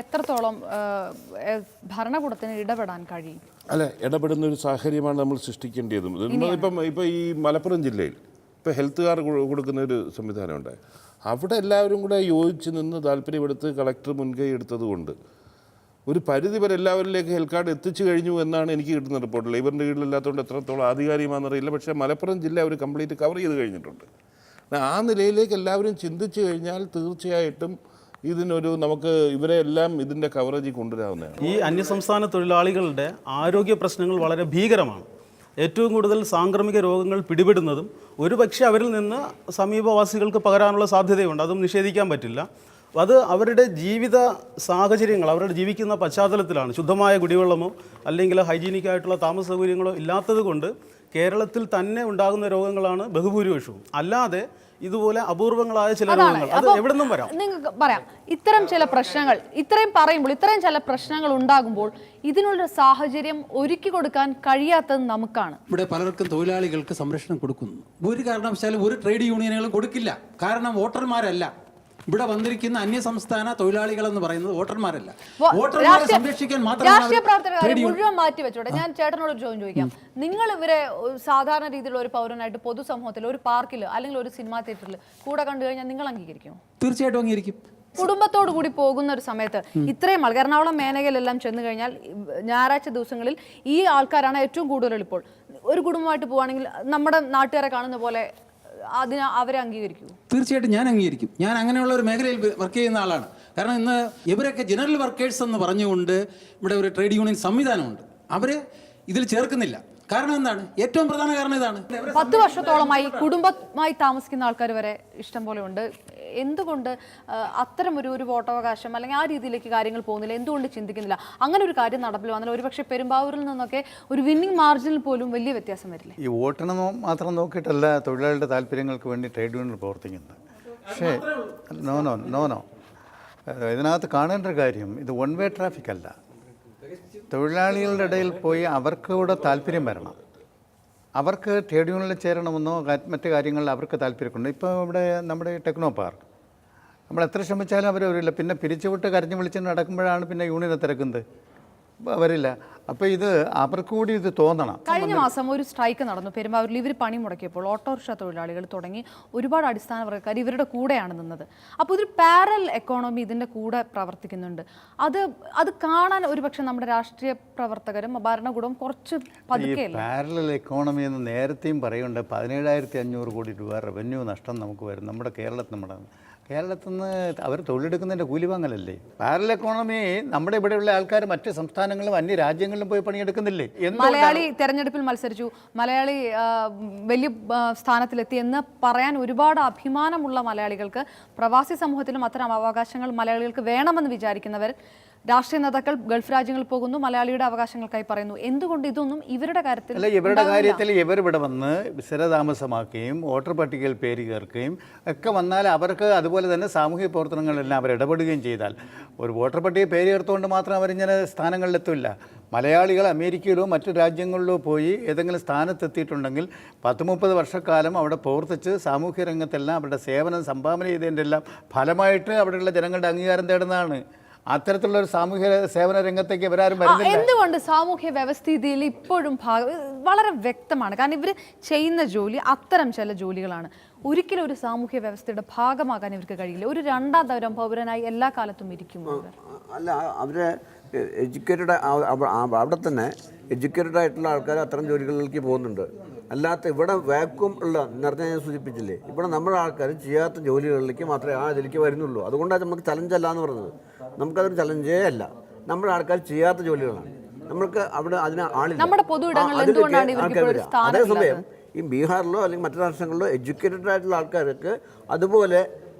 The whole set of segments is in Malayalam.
എത്രത്തോളം ഭരണകൂടത്തിന് ഇടപെടാൻ കഴിയും? അല്ല, ഇടപെടുന്ന ഒരു സാഹചര്യമാണ് നമ്മൾ സൃഷ്ടിക്കേണ്ടതും. ഇപ്പം ഈ മലപ്പുറം ജില്ലയിൽ ഇപ്പോൾ ഹെൽത്തുകാർ കൊടുക്കുന്ന ഒരു സംവിധാനമുണ്ട്. അവിടെ എല്ലാവരും കൂടെ യോജിച്ച് നിന്ന് താല്പര്യമെടുത്ത് കളക്ടർ മുൻകൈ എടുത്തതുകൊണ്ട് ഒരു പരിധി വരെ എല്ലാവരിലേക്ക് ഹെൽത്ത് കാർഡ് എത്തിച്ചു കഴിഞ്ഞു എന്നാണ് എനിക്ക് കിട്ടുന്ന റിപ്പോർട്ടിൽ. ഇവരുടെ കീഴിലില്ലാത്തതുകൊണ്ട് എത്രത്തോളം ആധികാരികമാണെന്നറിയില്ല. പക്ഷേ മലപ്പുറം ജില്ല അവർ കംപ്ലീറ്റ് കവർ ചെയ്ത് കഴിഞ്ഞിട്ടുണ്ട്. ആ നിലയിലേക്ക് എല്ലാവരും ചിന്തിച്ചു കഴിഞ്ഞാൽ തീർച്ചയായിട്ടും ഇതിനൊരു നമുക്ക് ഇവരെ എല്ലാം ഇതിൻ്റെ കവറേജിൽ കൊണ്ടുവരാവുന്നതാണ്. ഈ അന്യസംസ്ഥാന തൊഴിലാളികളുടെ ആരോഗ്യ പ്രശ്നങ്ങൾ വളരെ ഭീകരമാണ്. ഏറ്റവും കൂടുതൽ സാംക്രമിക രോഗങ്ങൾ പിടിപെടുന്നതും ഒരുപക്ഷെ അവരിൽ നിന്ന് സമീപവാസികൾക്ക് പകരാനുള്ള സാധ്യതയുണ്ട്. അതും നിഷേധിക്കാൻ പറ്റില്ല. അത് അവരുടെ ജീവിത സാഹചര്യങ്ങൾ, അവരുടെ ജീവിക്കുന്ന പശ്ചാത്തലത്തിലാണ്. ശുദ്ധമായ കുടിവെള്ളമോ അല്ലെങ്കിൽ ഹൈജീനിക്കായിട്ടുള്ള താമസ സൗകര്യങ്ങളോ ഇല്ലാത്തത് കൊണ്ട് കേരളത്തിൽ തന്നെ ഉണ്ടാകുന്ന രോഗങ്ങളാണ് ബഹുഭൂരിപക്ഷവും. അല്ലാതെ ഇതുപോലെ അപൂർവങ്ങളായ ചില രോഗങ്ങൾ അത് എവിടെ നിന്നും വരാം. നിങ്ങൾക്ക് പറയാം, ഇത്തരം ചില പ്രശ്നങ്ങൾ ഇത്രയും പറയുമ്പോൾ, ഇത്രയും ചില പ്രശ്നങ്ങൾ ഉണ്ടാകുമ്പോൾ ഇതിനുള്ള സാഹചര്യം ഒരുക്കി കൊടുക്കാൻ കഴിയാത്തത് നമുക്കാണ്. ഇവിടെ പലർക്കും തൊഴിലാളികൾക്ക് സംരക്ഷണം കൊടുക്കുന്നു. ഒരു കാരണവശാലും ഒരു ട്രേഡ് യൂണിയനുകളും കൊടുക്കില്ല. കാരണം വോട്ടർമാരല്ല ഇവിടെ വന്നിരിക്കുന്ന അന്യസംസ്ഥാന തൊഴിലാളികൾ എന്ന് പറയുന്നത് വോട്ടർമാരല്ല. വോട്ടർമാരെ സംരക്ഷിക്കാൻ രാഷ്ട്രീയ പ്രവർത്തകർ മുഴുവൻ മാറ്റി വെച്ചോട്ടെ. ഞാൻ ചേട്ടനോട് ഒരു ചോദ്യം ചോദിക്കാം. നിങ്ങൾ ഇവരെ സാധാരണ രീതിയിലുള്ള ഒരു പൗരനായിട്ട് പൊതുസമൂഹത്തിൽ ഒരു പാർക്കിൽ അല്ലെങ്കിൽ ഒരു സിനിമാ തിയേറ്ററിൽ കൂടെ കണ്ടു കഴിഞ്ഞാൽ നിങ്ങൾ അംഗീകരിക്കുമോ? തീർച്ചയായിട്ടും അംഗീകരിക്കും. കുടുംബത്തോടു കൂടി പോകുന്ന ഒരു സമയത്ത് ഇത്രയും ആൾക്കാർ എറണാകുളം മേനകയിലെല്ലാം ചെന്ന് കഴിഞ്ഞാൽ ഞായറാഴ്ച ദിവസങ്ങളിൽ ഈ ആൾക്കാരാണ് ഏറ്റവും കൂടുതൽ. ഇപ്പോൾ ഒരു കുടുംബമായിട്ട് പോവുകയാണെങ്കിൽ നമ്മുടെ നാട്ടുകാരെ കാണുന്ന പോലെ അവരെ അംഗീകരിക്കൂ? തീർച്ചയായിട്ടും ഞാൻ അംഗീകരിക്കും. ഞാൻ അങ്ങനെയുള്ള ഒരു മേഖലയിൽ വർക്ക് ചെയ്യുന്ന ആളാണ്. കാരണം ഇന്ന് ഇവരൊക്കെ ജനറൽ വർക്കേഴ്സ് എന്ന് പറഞ്ഞുകൊണ്ട് ഇവിടെ ഒരു ട്രേഡ് യൂണിയൻ സംവിധാനമുണ്ട്. അവരെ ഇതിൽ ചേർക്കുന്നില്ല. കാരണം എന്താണ്? ഏറ്റവും പ്രധാന കാരണം ഇതാണ്. 10 വർഷത്തോളമായി കുടുംബമായി താമസിക്കുന്ന ആൾക്കാർ വരെ ഇഷ്ടം പോലെ ഉണ്ട്. എന്തുകൊണ്ട് അത്തരം ഒരു വോട്ടവകാശം അല്ലെങ്കിൽ ആ രീതിയിലേക്ക് കാര്യങ്ങൾ പോകുന്നില്ല? എന്തുകൊണ്ട് ചിന്തിക്കുന്നില്ല? അങ്ങനെ ഒരു കാര്യം നടപ്പിൽ വന്നാൽ ഒരുപക്ഷെ പെരുമ്പാവൂരിൽ നിന്നൊക്കെ ഒരു വിന്നിംഗ് മാർജിനിൽ പോലും വലിയ വ്യത്യാസം വരില്ലേ? ഈ വോട്ടിന് മാത്രം നോക്കിയിട്ടല്ല തൊഴിലാളികളുടെ താല്പര്യങ്ങൾക്ക് വേണ്ടി ട്രേഡ് യൂണിയൻ പ്രവർത്തിക്കുന്നത്. പക്ഷേ നോ ഇതിനകത്ത് കാണേണ്ട ഒരു കാര്യം, ഇത് വൺ വേ ട്രാഫിക് അല്ല. തൊഴിലാളികളുടെ ഇടയിൽ പോയി അവർക്ക് കൂടെ താല്പര്യം വരണം. അവർക്ക് ട്രേഡ് യൂണിയനിൽ ചേരണമെന്നോ മറ്റു കാര്യങ്ങളിൽ അവർക്ക് താല്പര്യമുണ്ട്. ഇപ്പോൾ ഇവിടെ നമ്മുടെ ടെക്നോ പാർക്ക് നമ്മൾ എത്ര ശ്രമിച്ചാലും അവർ വരില്ല. പിന്നെ പിരിച്ചുവിട്ട് കരഞ്ഞു വിളിച്ച് നടക്കുമ്പോഴാണ് പിന്നെ യൂണിയനെ തിരക്കുന്നത്. വരില്ല. അപ്പോൾ ഇത് അവർക്ക് കൂടി ഇത് തോന്നണം. കഴിഞ്ഞ മാസം ഒരു സ്ട്രൈക്ക് നടന്നു പെരുമ്പാവൂരിൽ. ഇവർ പണി മുടക്കിയപ്പോൾ ഓട്ടോറിക്ഷ തൊഴിലാളികൾ തുടങ്ങി ഒരുപാട് അടിസ്ഥാന വർഗ്ഗക്കാർ ഇവരുടെ കൂടെയാണ് നിന്നത്. അപ്പോൾ ഇതൊരു പാരലൽ എക്കോണമി ഇതിൻ്റെ കൂടെ പ്രവർത്തിക്കുന്നുണ്ട്. അത് കാണാൻ ഒരുപക്ഷെ നമ്മുടെ രാഷ്ട്രീയ പ്രവർത്തകരും ഭരണകൂടവും കുറച്ച് പതുക്കെയല്ല. പാരലൽ എക്കോണമി എന്ന് നേരത്തെയും പറയുന്നുണ്ട്. 17,500 കോടി രൂപ റവന്യൂ നഷ്ടം നമുക്ക് വരും നമ്മുടെ കേരളത്തിൽ നിന്ന്. അവർ തൊഴിലെടുക്കുന്നതിൻ്റെ കൂലി വാങ്ങലല്ലേ? പാരലൽ എക്കോണമി നമ്മുടെ ഇവിടെയുള്ള ആൾക്കാർ മറ്റ് സംസ്ഥാനങ്ങളിലും അന്യ രാജ്യങ്ങളിലും പോയി പണിയെടുക്കുന്നില്ലേ? മലയാളി തെരഞ്ഞെടുപ്പിൽ മത്സരിച്ചു, മലയാളി വലിയ സ്ഥാനത്തിലെത്തി എന്ന് പറയാൻ ഒരുപാട് അഭിമാനമുള്ള മലയാളികൾക്ക്, പ്രവാസി സമൂഹത്തിലും അത്തരം അവകാശങ്ങൾ മലയാളികൾക്ക് വേണമെന്ന് വിചാരിക്കുന്നവർ, രാഷ്ട്രീയ നേതാക്കൾ ഗൾഫ് രാജ്യങ്ങളിൽ പോകുന്നു, മലയാളിയുടെ അവകാശങ്ങൾക്കായി പറയുന്നു. എന്തുകൊണ്ട് ഇതൊന്നും ഇവരുടെ കാര്യത്തിൽ ഇവരിവിടെ വന്ന് സ്ഥിരതാമസമാക്കുകയും വോട്ടർ പട്ടികയിൽ പേര് ചേർക്കുകയും ഒക്കെ വന്നാൽ അവർക്ക് അതുപോലെ തന്നെ സാമൂഹിക പ്രവർത്തനങ്ങളെല്ലാം അവർ ഇടപെടുകയും ചെയ്താൽ ഒരു വോട്ടർ പട്ടികയിൽ പേര് ചേർത്തുകൊണ്ട് മാത്രം അവരിങ്ങനെ സ്ഥാനങ്ങളിലെത്തില്ല. മലയാളികൾ അമേരിക്കയിലോ മറ്റു രാജ്യങ്ങളിലോ പോയി ഏതെങ്കിലും സ്ഥാനത്തെത്തിയിട്ടുണ്ടെങ്കിൽ 10-30 വർഷക്കാലം അവിടെ പ്രവർത്തിച്ച് സാമൂഹ്യ രംഗത്തെല്ലാം അവരുടെ സേവനം സംഭാവന ചെയ്തതിൻ്റെ എല്ലാം ഫലമായിട്ട് അവിടെയുള്ള ജനങ്ങളുടെ അംഗീകാരം തേടുന്നതാണ്. അത്തരത്തിലുള്ള ഒരു സാമൂഹ്യ സേവന രംഗത്തേക്ക് ഇവരാരും വരുന്നില്ല. എന്തുകൊണ്ട് സാമൂഹ്യ വ്യവസ്ഥിതിയിൽ ഇപ്പോഴും വളരെ വ്യക്തമാണ്. കാരണം ഇവർ ചെയ്യുന്ന ജോലി അത്തരം ചില ജോലികളാണ്. ഒരിക്കലും ഒരു സാമൂഹ്യ വ്യവസ്ഥയുടെ ഭാഗമാകാൻ ഇവർക്ക് കഴിയില്ല. ഒരു രണ്ടാം തരം പൗരനായി എല്ലാ കാലത്തും ഇരിക്കുമോ? അല്ല, അവരെ എഡ്യൂക്കേറ്റഡ് അവിടെ തന്നെ എഡ്യൂക്കേറ്റഡ് ആയിട്ടുള്ള ആൾക്കാർ അത്തരം ജോലികളിലേക്ക് പോകുന്നുണ്ട്. അല്ലാത്ത ഇവിടെ വാക്വം ഉള്ള നേരത്തെ ഞാൻ സൂചിപ്പിച്ചില്ലേ, ഇവിടെ നമ്മുടെ ആൾക്കാർ ചെയ്യാത്ത ജോലികളിലേക്ക് മാത്രമേ ഇതിലേക്ക് വരുന്നുള്ളൂ. അതുകൊണ്ടാണ് നമുക്ക് ചലഞ്ച് അല്ല എന്ന് പറഞ്ഞത്. നമുക്കതൊരു ചലഞ്ചേ അല്ല. നമ്മുടെ ആൾക്കാർ ചെയ്യാത്ത ജോലികളാണ്. നമ്മൾക്ക് അവിടെ അതിന് ആളില്ല. അതേസമയം ഈ ബീഹാറിലോ അല്ലെങ്കിൽ മറ്റു രാഷ്ട്രങ്ങളിലോ എഡ്യൂക്കേറ്റഡ് ആയിട്ടുള്ള ആൾക്കാർക്ക് അതുപോലെ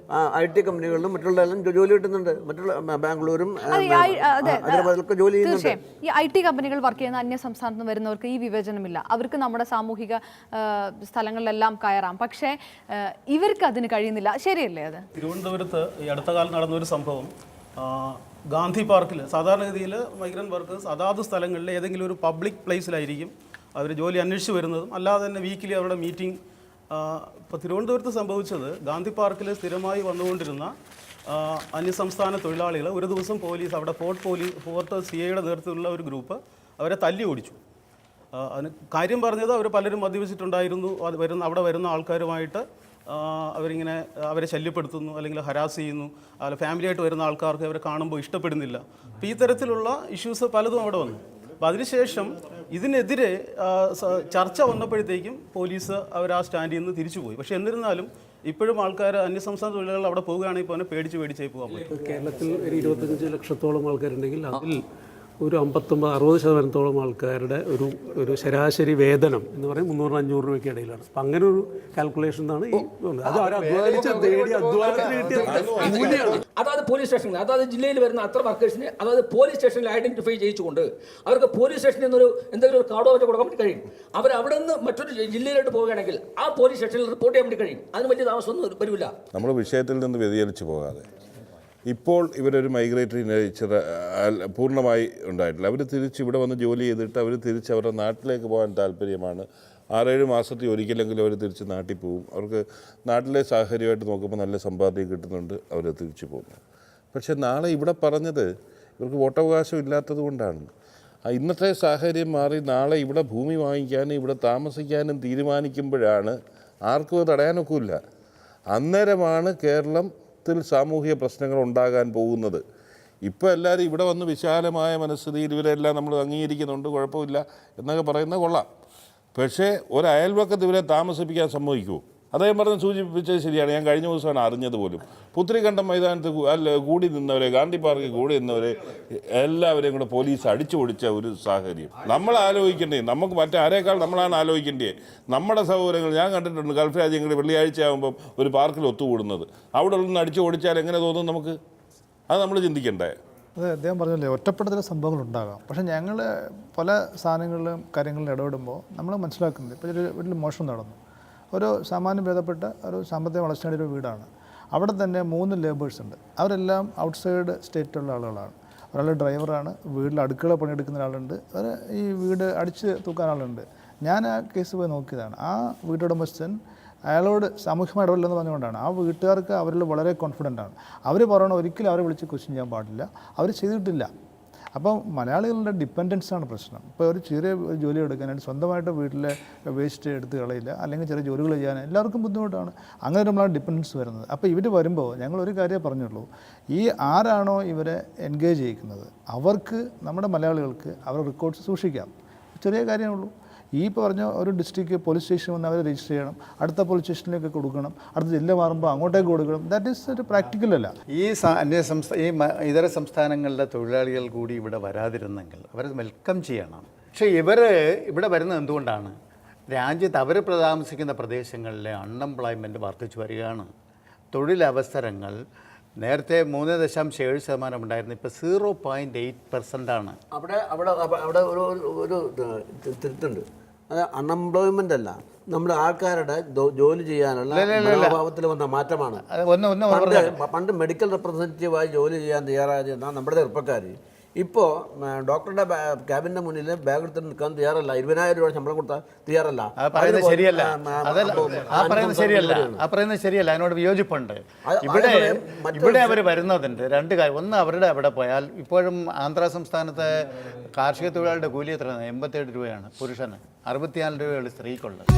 IT കമ്പനികളിലും മറ്റുള്ളതെല്ലാം ജോലി കിട്ടുന്നുണ്ട്. മറ്റുള്ള ബാംഗ്ലൂരും ഹൈദരാബാദിലൊക്കെ ജോലി ചെയ്യുന്നുണ്ട്. ഈ IT കമ്പനികൾ വർക്ക് ചെയ്യുന്ന അന്യ സംസ്ഥാനത്ത് നിന്ന് വരുന്നവർക്ക് ഈ വിവേചനമില്ല. അവർക്ക് നമ്മുടെ സാമൂഹിക സ്ഥലങ്ങളിലെല്ലാം കയറാം. പക്ഷേ ഇവർക്ക് അതിന് കഴിയുന്നില്ല. ശരിയല്ലേ? അത് തിരുവനന്തപുരത്ത് ഈ അടുത്ത കാലം നടന്നൊരു സംഭവം, ഗാന്ധി പാർക്കിൽ സാധാരണഗതിയിൽ മൈഗ്രൻ്റ് വർക്കേഴ്സ് അതാത് സ്ഥലങ്ങളിൽ ഏതെങ്കിലും ഒരു പബ്ലിക് പ്ലേസിലായിരിക്കും അവർ ജോലി അന്വേഷിച്ച് വരുന്നതും. അല്ലാതെ തന്നെ വീക്കിലി അവരുടെ മീറ്റിംഗ്. ഇപ്പോൾ തിരുവനന്തപുരത്ത് സംഭവിച്ചത്, ഗാന്ധി പാർക്കിൽ സ്ഥിരമായി വന്നുകൊണ്ടിരുന്ന അന്യസംസ്ഥാന തൊഴിലാളികൾ ഒരു ദിവസം പോലീസ് അവിടെ ഫോർട്ട് CIയുടെ നേതൃത്വത്തിലുള്ള ഒരു ഗ്രൂപ്പ് അവരെ തല്ലി ഓടിച്ചു. അതിന് കാര്യം പറഞ്ഞത് അവർ പലരും മദ്യപിച്ചിട്ടുണ്ടായിരുന്നു, അവിടെ വരുന്ന ആൾക്കാരുമായിട്ട് അവരിങ്ങനെ അവരെ ശല്യപ്പെടുത്തുന്നു, അല്ലെങ്കിൽ ഹരാസ് ചെയ്യുന്നു, അല്ല ഫാമിലിയായിട്ട് വരുന്ന ആൾക്കാർക്ക് അവരെ കാണുമ്പോൾ ഇഷ്ടപ്പെടുന്നില്ല. അപ്പോൾ ഈ തരത്തിലുള്ള ഇഷ്യൂസ് പലതും അവിടെ വന്നു. അപ്പോൾ അതിനുശേഷം ഇതിനെതിരെ ചർച്ച വന്നപ്പോഴത്തേക്കും പോലീസ് അവർ ആ സ്റ്റാൻഡിൽ നിന്ന് തിരിച്ചുപോയി. പക്ഷേ എന്നിരുന്നാലും ഇപ്പോഴും ആൾക്കാർ അന്യസംസ്ഥാന തൊഴിലാളികൾ അവിടെ പോവുകയാണെങ്കിൽ ഇപ്പോൾ പേടിച്ചായി പോകാൻ പറ്റും. കേരളത്തിൽ ഒരു 25 ലക്ഷത്തോളം ആൾക്കാരുണ്ടെങ്കിൽ അതിൽ ഒരു 59-60% ആൾക്കാരുടെ ഒരു ശരാശരി വേതനം എന്ന് പറയുന്നത് 300-500 രൂപയ്ക്ക് ഇടയിലാണ്. അപ്പം അങ്ങനെ ഒരു കാൽക്കുലേഷൻ ആണ് ഈ അത് അധ്വാനത്തിന് കിട്ടിയ. അതായത് പോലീസ് സ്റ്റേഷനിൽ, അതായത് ജില്ലയിൽ വരുന്ന അത്ര വർക്കേഴ്സിനെ അതായത് പോലീസ് സ്റ്റേഷനിൽ ഐഡന്റിഫൈ ചെയ്യിച്ചുകൊണ്ട് അവർക്ക് പോലീസ് സ്റ്റേഷനിൽ നിന്നൊരു എന്തെങ്കിലും ഒരു കാർഡോ വെച്ച് കൊടുക്കാൻ വേണ്ടി കഴിയും. അവർ അവിടെ നിന്ന് മറ്റൊരു ജില്ലയിലോട്ട് പോവുകയാണെങ്കിൽ ആ പോലീസ് സ്റ്റേഷനിൽ റിപ്പോർട്ട് ചെയ്യാൻ വേണ്ടി കഴിയും. അതിന് വലിയ താമസമൊന്നും വരില്ല. നമ്മൾ വിഷയത്തിൽ നിന്ന് വ്യതിചലിച്ച് പോകാതെ ഇപ്പോൾ ഇവരൊരു മൈഗ്രേറ്ററി നേച്ചർ പൂർണ്ണമായി ഉണ്ടായിട്ടില്ല. അവർ തിരിച്ച് ഇവിടെ വന്ന് ജോലി ചെയ്തിട്ട് അവർ തിരിച്ച് അവരുടെ നാട്ടിലേക്ക് പോകാൻ താല്പര്യമാണ്. 6-7 മാസത്തിൽ ഒരിക്കലെങ്കിലും അവർ തിരിച്ച് നാട്ടിൽ പോകും. അവർക്ക് നാട്ടിലെ സാഹചര്യമായിട്ട് നോക്കുമ്പോൾ നല്ല സമ്പാദ്യം കിട്ടുന്നുണ്ട്, അവർ തിരിച്ചു പോകുന്നു. പക്ഷേ നാളെ ഇവിടെ പറഞ്ഞത് ഇവർക്ക് വോട്ടവകാശം ഇല്ലാത്തത് കൊണ്ടാണ്. ഇന്നത്തെ സാഹചര്യം മാറി നാളെ ഇവിടെ ഭൂമി വാങ്ങിക്കാനും ഇവിടെ താമസിക്കാനും തീരുമാനിക്കുമ്പോഴാണ് ആർക്കും അത് തടയാനൊക്കില്ല. അന്നേരമാണ് കേരളത്തിൽ സാമൂഹിക പ്രശ്നങ്ങൾ ഉണ്ടാകാൻ പോകുന്നത്. ഇപ്പോൾ എല്ലാവരും ഇവിടെ വന്ന് വിശാലമായ മനസ്ഥിതിയിൽ ഇവരെല്ലാം നമ്മൾ അംഗീകരിക്കുന്നുണ്ട്, കുഴപ്പമില്ല എന്നൊക്കെ പറയുന്നത് കൊള്ളാം. പക്ഷേ ഒരു അയൽവക്കത്ത് ഇവരെ താമസിപ്പിക്കാൻ സമ്മതിക്കുമോ? അദ്ദേഹം പറഞ്ഞ് സൂചിപ്പിച്ചത് ശരിയാണ്. ഞാൻ കഴിഞ്ഞ ദിവസമാണ് അറിഞ്ഞത് പോലും. പുത്രികണ്ഠം മൈതാനത്ത് കൂടി നിന്നവരെ, ഗാന്ധി പാർക്കിൽ കൂടി നിന്നവരെ എല്ലാവരെയും കൂടെ പോലീസ് അടിച്ചു പൊടിച്ച ഒരു സാഹചര്യം നമ്മൾ ആലോചിക്കേണ്ടേ. നമുക്ക് മറ്റാരേക്കാൾ നമ്മളാണ് ആലോചിക്കേണ്ടേ. നമ്മുടെ സൗകര്യങ്ങൾ ഞാൻ കണ്ടിട്ടുണ്ട്. ഗൾഫ് രാജ്യങ്ങളിൽ വെള്ളിയാഴ്ച ആകുമ്പം ഒരു പാർക്കിൽ ഒത്തുകൂടുന്നത്, അവിടെ നിന്ന് അടിച്ചു ഓടിച്ചാൽ എങ്ങനെ തോന്നും നമുക്ക്? അത് നമ്മൾ ചിന്തിക്കണ്ടേ? അതെ, അദ്ദേഹം പറഞ്ഞല്ലേ ഒറ്റപ്പെട്ട സംഭവങ്ങൾ ഉണ്ടാകാം. പക്ഷേ ഞങ്ങൾ പല സാധനങ്ങളിലും കാര്യങ്ങളിലും ഇടപെടുമ്പോൾ നമ്മൾ മനസ്സിലാക്കുന്നത് ഇപ്പോൾ ഒരു വീട്ടിൽ മോഷണം നടന്നു, ഒരു സാമാന്യം ഭേദപ്പെട്ട ഒരു സാമ്പത്തിക വളർച്ചയുടെ ഒരു വീടാണ്. അവിടെ തന്നെ 3 ലേബേഴ്സ് ഉണ്ട്. അവരെല്ലാം ഔട്ട്സൈഡ് സ്റ്റേറ്റുള്ള ആളുകളാണ്. ഒരാൾ ഡ്രൈവറാണ്, വീട്ടിൽ അടുക്കള പണിയെടുക്കുന്ന ഒരാളുണ്ട്, ഈ വീട് അടിച്ച് തൂക്കാൻ ആളുണ്ട്. ഞാൻ ആ കേസ് പോയി നോക്കിയതാണ്. ആ വീട്ടുടമസ്ഥൻ അയാളോട് സാമൂഹ്യമായി ഇടപെടില്ലെന്ന് പറഞ്ഞുകൊണ്ടാണ്. ആ വീട്ടുകാർക്ക് അവരിൽ വളരെ കോൺഫിഡൻ്റ് ആണ്. അവർ പറയണം ഒരിക്കലും അവരെ വിളിച്ച് ക്വസ്റ്റ്യൻ ചെയ്യാൻ പാടില്ല, അവർ ചെയ്തിട്ടില്ല. അപ്പം മലയാളികളുടെ ഡിപ്പെൻഡൻസാണ് പ്രശ്നം. ഇപ്പോൾ ഒരു ചെറിയ ജോലി എടുക്കാനായിട്ട് സ്വന്തമായിട്ട് വീട്ടിലെ വേസ്റ്റ് എടുത്ത് കളയില്ല, അല്ലെങ്കിൽ ചെറിയ ജോലികൾ ചെയ്യാൻ എല്ലാവർക്കും ബുദ്ധിമുട്ടാണ്. അങ്ങനെ നമ്മളാണ് ഡിപ്പെൻഡൻസ് വരുന്നത്. അപ്പോൾ ഇവർ വരുമ്പോൾ ഞങ്ങളൊരു കാര്യമേ പറഞ്ഞുള്ളൂ, ഈ ആരാണോ ഇവരെ എൻഗേജ് ചെയ്യിക്കുന്നത് അവർക്ക്, നമ്മുടെ മലയാളികൾക്ക് അവരുടെ റെക്കോർഡ്സ് സൂക്ഷിക്കാം. ചെറിയ കാര്യമുള്ളൂ. ഈ പറഞ്ഞ ഒരു ഡിസ്ട്രിക്ട് പോലീസ് സ്റ്റേഷൻ വന്ന് അവരെ രജിസ്റ്റർ ചെയ്യണം, അടുത്ത പോലീസ് സ്റ്റേഷനിലേക്ക് കൊടുക്കണം, അടുത്ത ജില്ല മാറുമ്പോൾ അങ്ങോട്ടേക്ക് കൊടുക്കണം. ദാറ്റ് ഈസ് ഒരു പ്രാക്ടിക്കലല്ല. ഈ ഇതര സംസ്ഥാനങ്ങളിലെ തൊഴിലാളികൾ കൂടി ഇവിടെ വരാതിരുന്നെങ്കിൽ അവരെ വെൽക്കം ചെയ്യണം. പക്ഷേ ഇവിടെ വരുന്നത് എന്തുകൊണ്ടാണ്? രാജ്യത്ത് അവർ താമസിക്കുന്ന പ്രദേശങ്ങളിലെ അൺഎംപ്ലോയ്മെൻറ്റ് വർദ്ധിച്ചു വരികയാണ്. തൊഴിലവസരങ്ങൾ നേരത്തെ 3.7% ഉണ്ടായിരുന്നു, ഇപ്പോൾ 0.8% ആണ്. അവിടെ ഒരു തിരുത്തുണ്ട്. അത് അൺഎംപ്ലോയ്മെൻ്റ് അല്ല, നമ്മുടെ ആൾക്കാരുടെ ജോലി ചെയ്യാനുള്ള മനോഭാവത്തിൽ വന്ന മാറ്റമാണ്. പണ്ട് മെഡിക്കൽ റെപ്രസെൻറ്റേറ്റീവായി ജോലി ചെയ്യാൻ തയ്യാറായിരുന്ന നമ്മുടെ ചെറുപ്പക്കാർ ഇപ്പോൾ ഡോക്ടറുടെ ക്യാബിൻ്റെ മുന്നിൽ ബാഗ് എടുത്ത് നിൽക്കാൻ തയ്യാറല്ല. 20,000 രൂപ ശമ്പളം കൊടുത്താൽ തയ്യാറല്ല. ശരിയല്ല. അതിനോട് വിയോജിപ്പുണ്ട്. ഇവിടെ അവർ വരുന്നതുണ്ട് 2 കാര്യം. ഒന്ന്, അവരുടെ അവിടെ പോയാൽ ഇപ്പോഴും ആന്ധ്ര സംസ്ഥാനത്തെ കാർഷിക തൊഴിലാളിയുടെ കൂലി എത്രയാണ്? 87 രൂപയാണ് പുരുഷന്, 64 രൂപയാണ് സ്ത്രീക്കുള്ളത്.